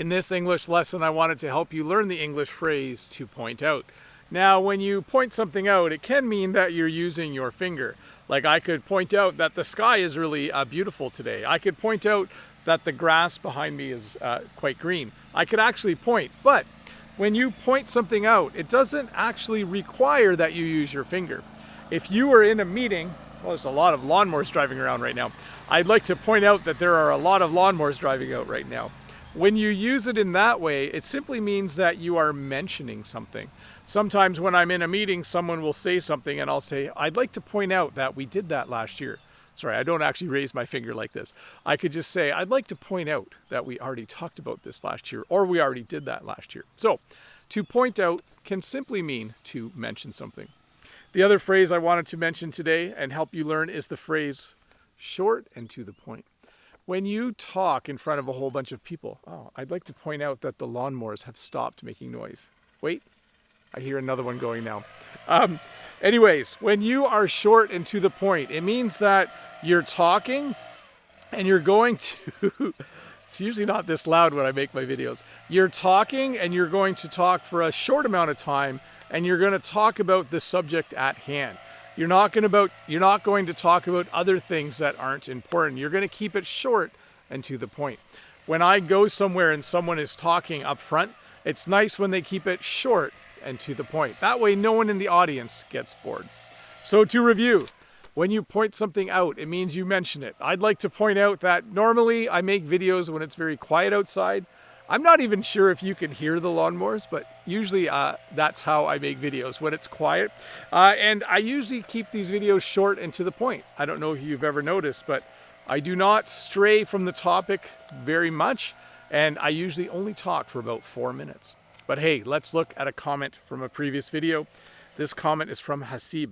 In this English lesson, I wanted to help you learn the English phrase to point out. Now, when you point something out, it can mean that you're using your finger. Like I could point out that the sky is really beautiful today. I could point out that the grass behind me is quite green. I could actually point, but when you point something out, it doesn't actually require that you use your finger. If you were in a meeting, well, there's a lot of lawnmowers driving around right now. I'd like to point out that there are a lot of lawnmowers driving out right now. When you use it in that way, it simply means that you are mentioning something. Sometimes when I'm in a meeting, someone will say something and I'll say, I'd like to point out that we did that last year. Sorry, I don't actually raise my finger like this. I could just say, I'd like to point out that we already talked about this last year, or we already did that last year. So, to point out can simply mean to mention something. The other phrase I wanted to mention today and help you learn is the phrase short and to the point. When you talk in front of a whole bunch of people, I'd like to point out that the lawnmowers have stopped making noise. Wait, I hear another one going now. Anyways, when you are short and to the point, it means that you're talking and you're going to, it's usually not this loud when I make my videos. You're talking and you're going to talk for a short amount of time and you're going to talk about the subject at hand. You're not going to talk about other things that aren't important. You're going to keep it short and to the point. When I go somewhere and someone is talking up front, it's nice when they keep it short and to the point. That way no one in the audience gets bored. So to review, when you point something out, it means you mention it. I'd like to point out that normally I make videos when it's very quiet outside. I'm not even sure if you can hear the lawnmowers, but usually that's how I make videos, when it's quiet. And I usually keep these videos short and to the point. I don't know if you've ever noticed, but I do not stray from the topic very much, and I usually only talk for about 4 minutes. But hey, let's look at a comment from a previous video. This comment is from Hasib.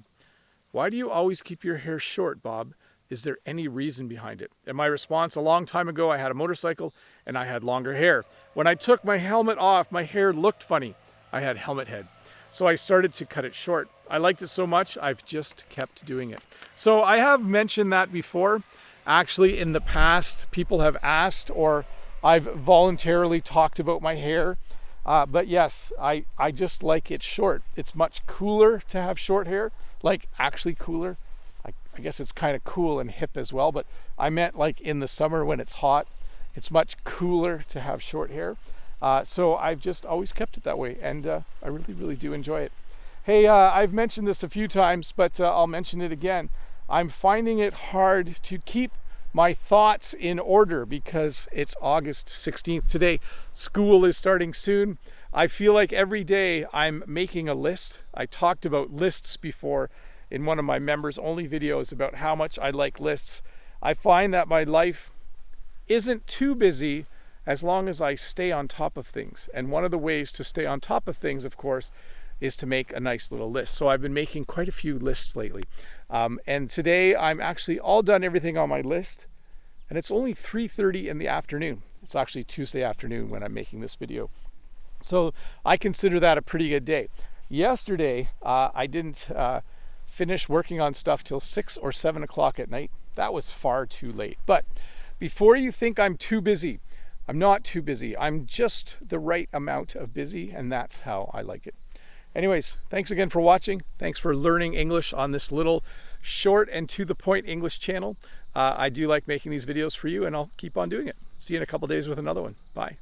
Why do you always keep your hair short, Bob? Is there any reason behind it? And my response, a long time ago, I had a motorcycle and I had longer hair. When I took my helmet off, my hair looked funny. I had helmet head. So I started to cut it short. I liked it so much, I've just kept doing it. So I have mentioned that before. Actually, in the past, people have asked, or I've voluntarily talked about my hair. But yes, I just like it short. It's much cooler to have short hair, like actually cooler. I guess it's kind of cool and hip as well, but I meant like in the summer when it's hot, it's much cooler to have short hair. So I've just always kept it that way, and I really, really do enjoy it. Hey, I've mentioned this a few times, but I'll mention it again. I'm finding it hard to keep my thoughts in order because it's August 16th today. School is starting soon. I feel like every day I'm making a list. I talked about lists before in one of my members only videos about how much I like lists. I find that my life isn't too busy as long as I stay on top of things. And one of the ways to stay on top of things, of course, is to make a nice little list. So I've been making quite a few lists lately. And today I'm actually all done everything on my list, and it's only 3:30 in the afternoon. It's actually Tuesday afternoon when I'm making this video. So I consider that a pretty good day. Yesterday, I didn't finish working on stuff till 6 or 7 o'clock at night. That was far too late. But before you think I'm too busy, I'm not too busy. I'm just the right amount of busy, and that's how I like it. Anyways, thanks again for watching. Thanks for learning English on this little short and to the point English channel. I do like making these videos for you, and I'll keep on doing it. See you in a couple days with another one. Bye.